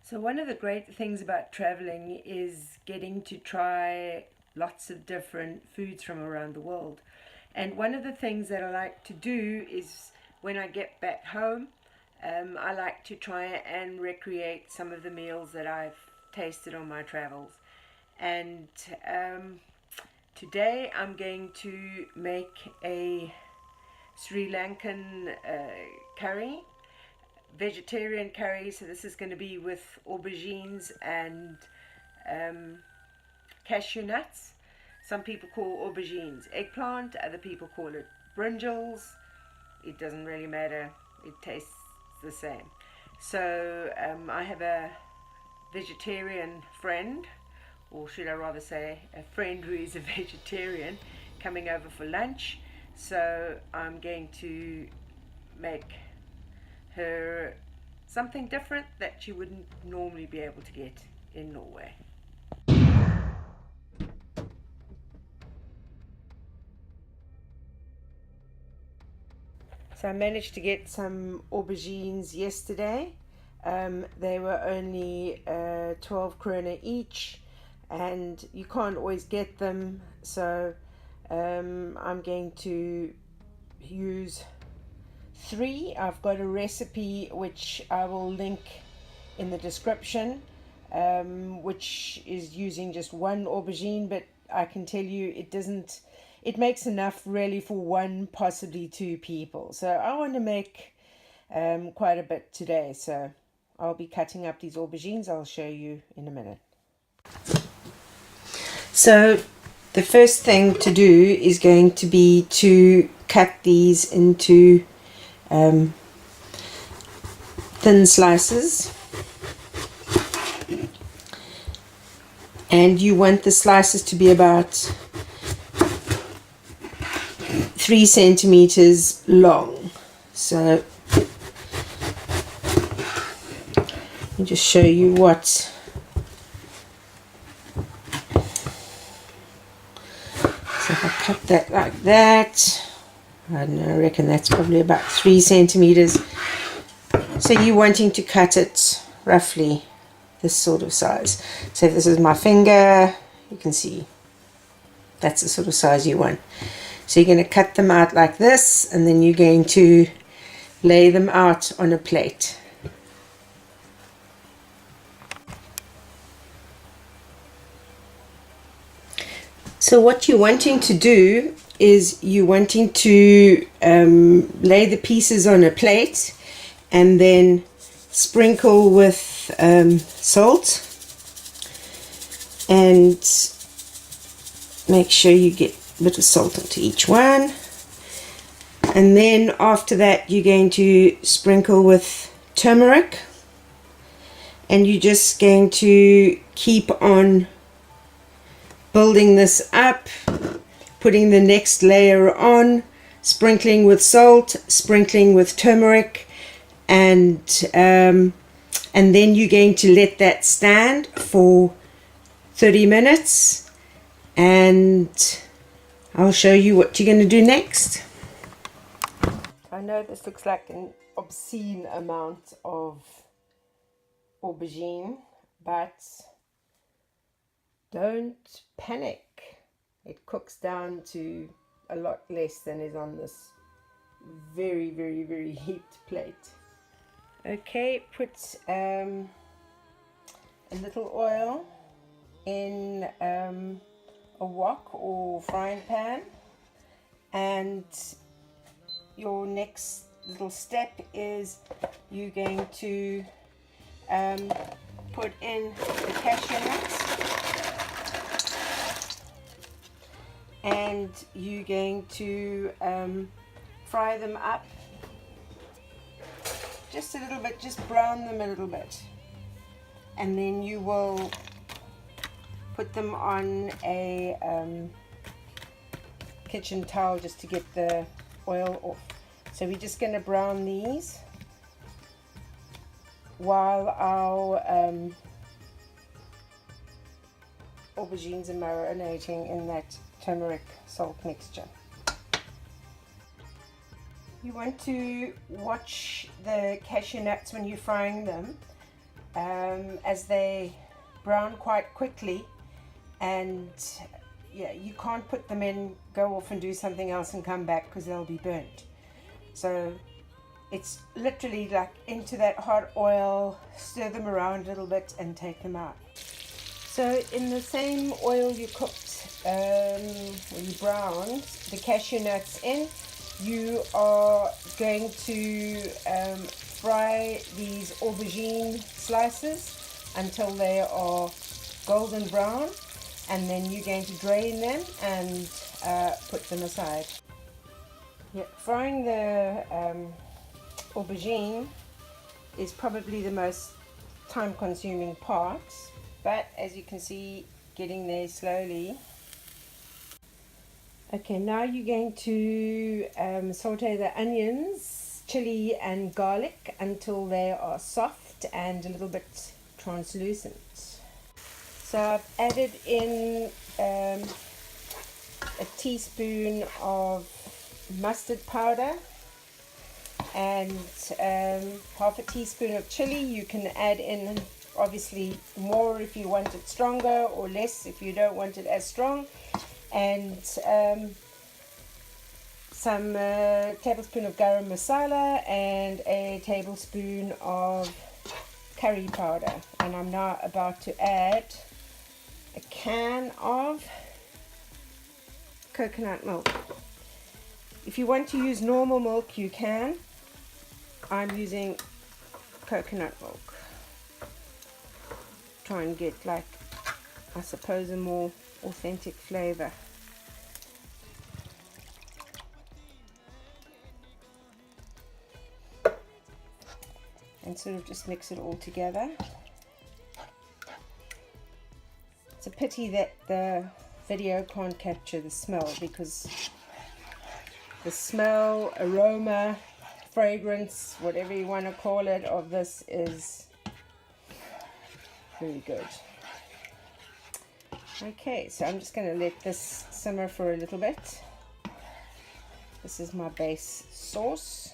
So one of the great things about traveling is getting to try lots of different foods from around the world. And one of the things that I like to do is when I get back home, I like to try and recreate some of the meals that I've tasted on my travels. And today I'm going to make a Sri Lankan curry, vegetarian curry. So this is going to be with aubergines and um, cashew nuts. Some people call aubergines eggplant, other people call it brinjals. It doesn't really matter, it tastes the same. So I have a vegetarian friend, or should I rather say a friend who is a vegetarian, coming over for lunch. So I'm going to make her something different that you wouldn't normally be able to get in Norway. So I managed to get some aubergines yesterday. They were only 12 krona each, and you can't always get them. So I'm going to use three. I've got a recipe which I will link in the description, which is using just one aubergine, but I can tell you it makes enough really for one, possibly two people. So I want to make quite a bit today, so I'll be cutting up these aubergines. I'll show you in a minute. So the first thing to do is going to be to cut these into thin slices, and you want the slices to be about 3 centimeters long. So let me just show you what. So if I cut that like that, I don't know, I reckon that's probably about 3 centimeters. So you're wanting to cut it roughly this sort of size. So if this is my finger, you can see that's the sort of size you want. So you're going to cut them out like this, and then you're going to lay them out on a plate. So what you're wanting to do is you're wanting to lay the pieces on a plate and then sprinkle with salt, and make sure you get a bit of salt onto each one. And then after that you're going to sprinkle with turmeric, and you're just going to keep on building this up, putting the next layer on, sprinkling with salt, sprinkling with turmeric, and then you're going to let that stand for 30 minutes, and I'll show you what you're going to do next. I know this looks like an obscene amount of aubergine, but don't panic. It cooks down to a lot less than is on this very, very, very heaped plate. Okay, put a little oil in a wok or frying pan, and your next little step is you're going to put in the cashew nuts, and you're going to fry them up just a little bit, just brown them a little bit, and then you will put them on a kitchen towel just to get the oil off. So we're just going to brown these while our aubergines are marinating in that turmeric salt mixture. You want to watch the cashew nuts when you're frying them, as they brown quite quickly, and yeah, you can't put them in, go off and do something else and come back because they'll be burnt. So it's literally like into that hot oil, stir them around a little bit and take them out. So in the same oil you cooked, you browned the cashew nuts in, you are going to fry these aubergine slices until they are golden brown, and then you're going to drain them and put them aside. Yep, frying the aubergine is probably the most time-consuming part, but as you can see, getting there slowly. Okay, now you're going to saute the onions, chili and garlic until they are soft and a little bit translucent. So I've added in a teaspoon of mustard powder and half a teaspoon of chili. You can add in obviously more if you want it stronger, or less if you don't want it as strong, and some tablespoon of garam masala and a tablespoon of curry powder. And I'm now about to add a can of coconut milk. If you want to use normal milk, you can. I'm using coconut milk. Try and get, like, I suppose, a more authentic flavor. And sort of just mix it all together. It's a pity that the video can't capture the smell, because the smell, aroma, fragrance, whatever you want to call it, of this is very good. Okay, so I'm just going to let this simmer for a little bit. This is my base sauce.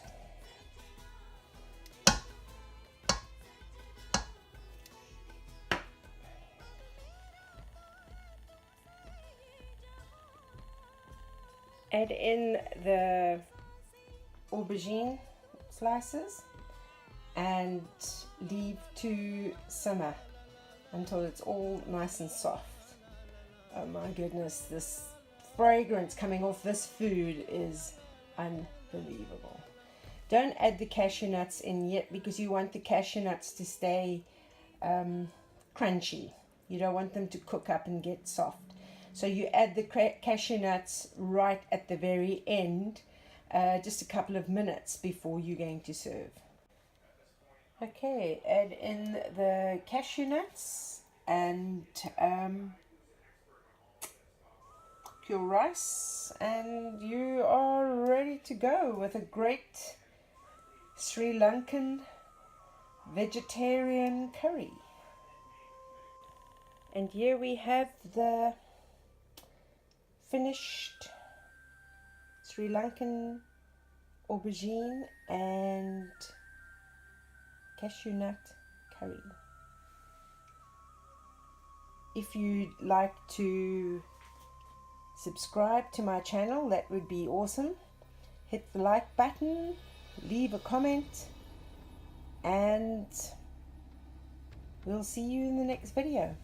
Add in the aubergine slices and leave to simmer until it's all nice and soft. Oh my goodness, this fragrance coming off this food is unbelievable. Don't add the cashew nuts in yet, because you want the cashew nuts to stay crunchy. You don't want them to cook up and get soft. So you add the cashew nuts right at the very end, just a couple of minutes before you're going to serve. Okay, add in the cashew nuts and your rice, and you are ready to go with a great Sri Lankan vegetarian curry. And here we have the finished Sri Lankan aubergine and cashew nut curry. If you'd like to subscribe to my channel, that would be awesome. Hit the like button, leave a comment, and we'll see you in the next video.